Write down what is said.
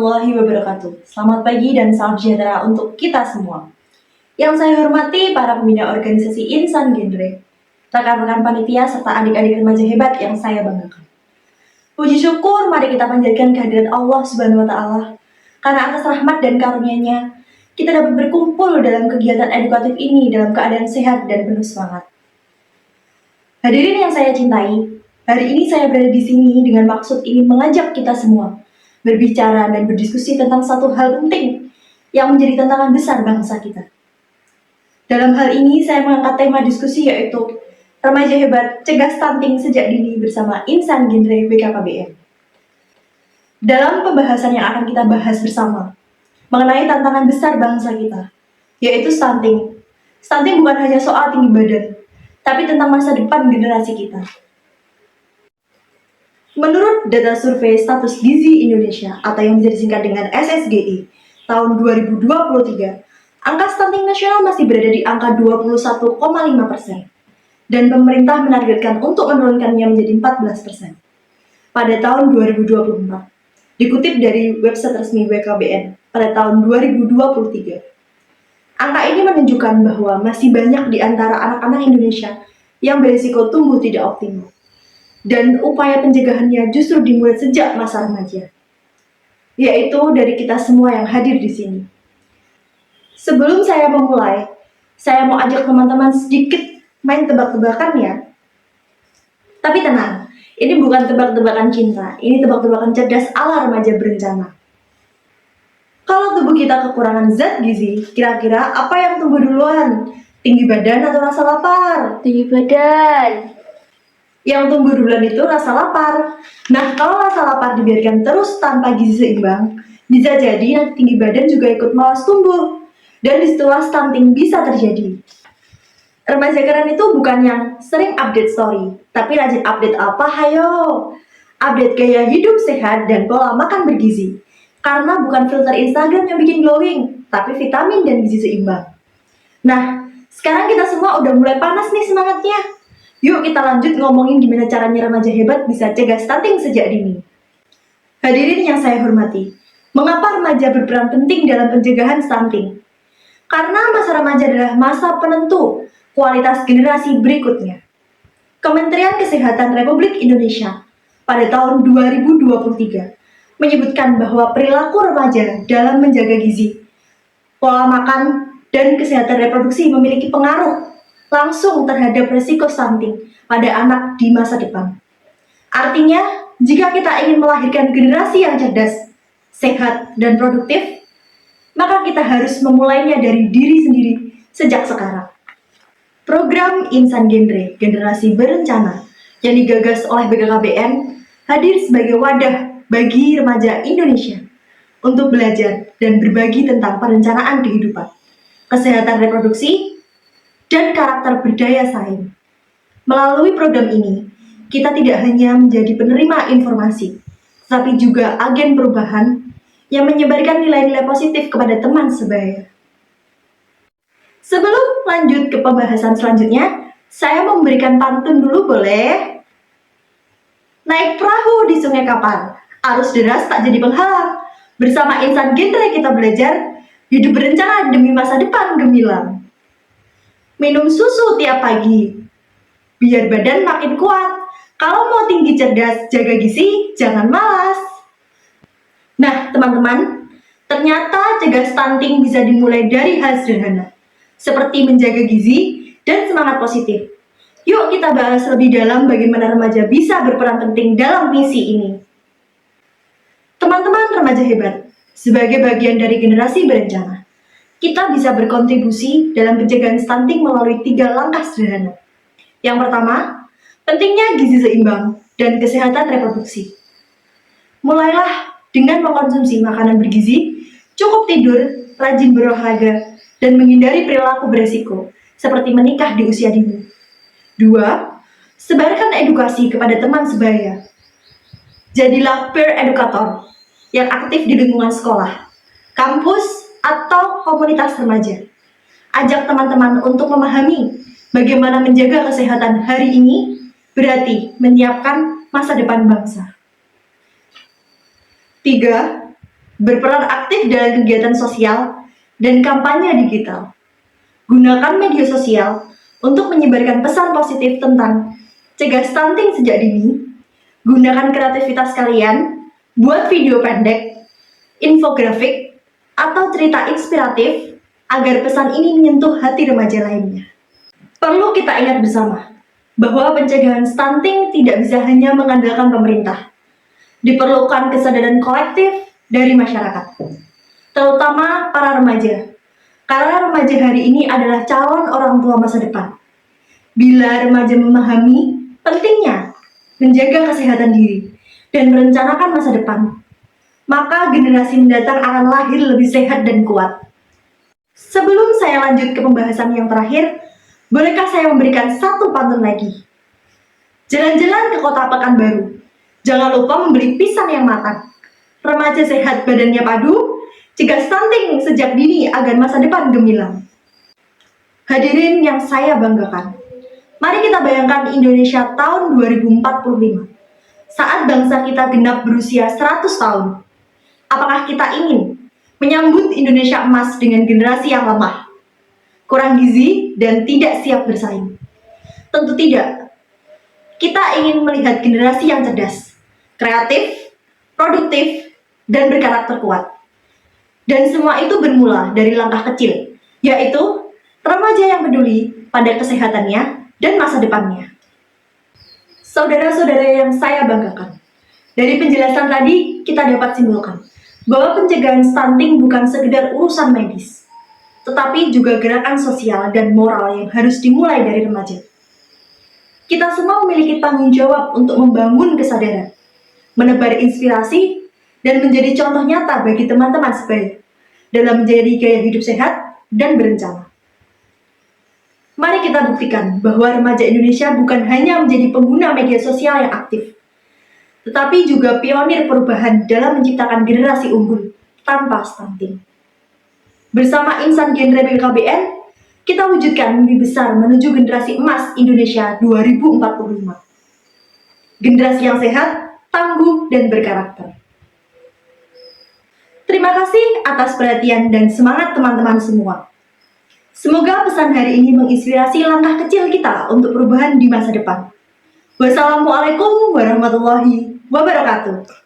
warahmatullahi wabarakatuh. Selamat pagi dan salam sejahtera untuk kita semua. Yang saya hormati para pembina organisasi Insan Genre, rekan-rekan panitia serta adik-adik remaja hebat yang saya banggakan. Puji syukur mari kita panjatkan kehadirat Allah Subhanahu wa taala. Karena atas rahmat dan karunia-Nya, kita dapat berkumpul dalam kegiatan edukatif ini dalam keadaan sehat dan penuh semangat. Hadirin yang saya cintai, hari ini saya berada di sini dengan maksud ingin mengajak kita semua berbicara dan berdiskusi tentang satu hal penting yang menjadi tantangan besar bangsa kita. Dalam hal ini saya mengangkat tema diskusi yaitu Remaja Hebat Cegah Stunting Sejak Dini bersama Insan Genre BKKBN. Dalam pembahasan yang akan kita bahas bersama mengenai tantangan besar bangsa kita, yaitu stunting. Stunting bukan hanya soal tinggi badan, tapi tentang masa depan generasi kita. Menurut data survei status gizi Indonesia atau yang bisa disingkat dengan SSGI tahun 2023, angka stunting nasional masih berada di angka 21,5% dan pemerintah menargetkan untuk menurunkannya menjadi 14% pada tahun 2024. Dikutip dari website resmi BKKBN pada tahun 2023. Angka ini menunjukkan bahwa masih banyak di antara anak-anak Indonesia yang berisiko tumbuh tidak optimal. Dan upaya pencegahannya justru dimulai sejak masa remaja, yaitu dari kita semua yang hadir di sini. Sebelum saya memulai, saya mau ajak teman-teman sedikit main tebak-tebakan ya. Tapi tenang, ini bukan tebak-tebakan cinta, ini tebak-tebakan cerdas ala remaja berencana. Kalau tubuh kita kekurangan zat gizi, kira-kira apa yang tumbuh duluan? Tinggi badan atau rasa lapar? Tinggi badan. Yang tumbuh duluan itu rasa lapar. Nah, kalau rasa lapar dibiarkan terus tanpa gizi seimbang, bisa jadi nanti tinggi badan juga ikut malas tumbuh. Dan disitulah stunting bisa terjadi. Remaja keren itu bukan yang sering update story, tapi rajin update apa? Hayo! Update gaya hidup sehat dan pola makan bergizi. Karena bukan filter Instagram yang bikin glowing, tapi vitamin dan gizi seimbang. Nah, sekarang kita semua udah mulai panas nih semangatnya. Yuk kita lanjut ngomongin gimana caranya remaja hebat bisa cegah stunting sejak dini. Hadirin yang saya hormati, mengapa remaja berperan penting dalam pencegahan stunting? Karena masa remaja adalah masa penentu kualitas generasi berikutnya. Kementerian Kesehatan Republik Indonesia pada tahun 2023 menyebutkan bahwa perilaku remaja dalam menjaga gizi, pola makan, dan kesehatan reproduksi memiliki pengaruh langsung terhadap resiko stunting pada anak di masa depan. Artinya, jika kita ingin melahirkan generasi yang cerdas, sehat, dan produktif, maka kita harus memulainya dari diri sendiri sejak sekarang. Program Insan Genre Generasi Berencana yang digagas oleh BKKBN hadir sebagai wadah bagi remaja Indonesia untuk belajar dan berbagi tentang perencanaan kehidupan, kesehatan reproduksi, dan karakter berdaya saing. Melalui program ini, kita tidak hanya menjadi penerima informasi, tapi juga agen perubahan yang menyebarkan nilai-nilai positif kepada teman sebaya. Sebelum lanjut ke pembahasan selanjutnya, saya memberikan pantun dulu boleh? Naik perahu di sungai kapan? Arus deras tak jadi penghalang. Bersama Insan Genre kita belajar, hidup berencana demi masa depan gemilang. Minum susu tiap pagi, biar badan makin kuat. Kalau mau tinggi cerdas, jaga gizi, jangan malas. Nah, teman-teman, ternyata cegah stunting bisa dimulai dari hal sederhana, seperti menjaga gizi dan semangat positif. Yuk kita bahas lebih dalam bagaimana remaja bisa berperan penting dalam misi ini. Teman-teman remaja hebat, sebagai bagian dari generasi berencana, kita bisa berkontribusi dalam pencegahan stunting melalui 3 langkah sederhana. Yang pertama, pentingnya gizi seimbang dan kesehatan reproduksi. Mulailah dengan mengkonsumsi makanan bergizi, cukup tidur, rajin berolahraga, dan menghindari perilaku beresiko, seperti menikah di usia dini. 2. Sebarkan edukasi kepada teman sebaya. Jadilah peer educator yang aktif di lingkungan sekolah, kampus, atau komunitas remaja. Ajak teman-teman untuk memahami bagaimana menjaga kesehatan hari ini berarti menyiapkan masa depan bangsa. 3. berperan aktif dalam kegiatan sosial dan kampanye digital. Gunakan media sosial untuk menyebarkan pesan positif tentang cegah stunting sejak dini. Gunakan kreativitas kalian buat video pendek, infografik, atau cerita inspiratif agar pesan ini menyentuh hati remaja lainnya. Perlu kita ingat bersama bahwa pencegahan stunting tidak bisa hanya mengandalkan pemerintah. Diperlukan kesadaran kolektif dari masyarakat, terutama para remaja. Karena remaja hari ini adalah calon orang tua masa depan. Bila remaja memahami pentingnya menjaga kesehatan diri dan merencanakan masa depan, maka generasi mendatang akan lahir lebih sehat dan kuat. Sebelum saya lanjut ke pembahasan yang terakhir, bolehkah saya memberikan satu pantun lagi? Jalan-jalan ke kota Pekanbaru. Jangan lupa membeli pisang yang matang. Remaja sehat badannya padu, cegah stunting sejak dini agar masa depan gemilang. Hadirin yang saya banggakan, mari kita bayangkan Indonesia tahun 2045. Saat bangsa kita genap berusia 100 tahun. Apakah kita ingin menyambut Indonesia emas dengan generasi yang lemah, kurang gizi, dan tidak siap bersaing? Tentu tidak. Kita ingin melihat generasi yang cerdas, kreatif, produktif, dan berkarakter kuat. Dan semua itu bermula dari langkah kecil, yaitu remaja yang peduli pada kesehatannya dan masa depannya. Saudara-saudara yang saya banggakan, dari penjelasan tadi kita dapat simpulkan bahwa pencegahan stunting bukan sekedar urusan medis, tetapi juga gerakan sosial dan moral yang harus dimulai dari remaja. Kita semua memiliki tanggung jawab untuk membangun kesadaran, menebar inspirasi, dan menjadi contoh nyata bagi teman-teman sebaya dalam menjadi gaya hidup sehat dan berencana. Mari kita buktikan bahwa remaja Indonesia bukan hanya menjadi pengguna media sosial yang aktif, tetapi juga pionir perubahan dalam menciptakan generasi unggul tanpa stunting. Bersama insan genre BKBN, kita wujudkan mimpi besar menuju generasi emas Indonesia 2045. Generasi yang sehat, tangguh, dan berkarakter. Terima kasih atas perhatian dan semangat teman-teman semua. Semoga pesan hari ini menginspirasi langkah kecil kita untuk perubahan di masa depan. Wassalamualaikum warahmatullahi wabarakatuh.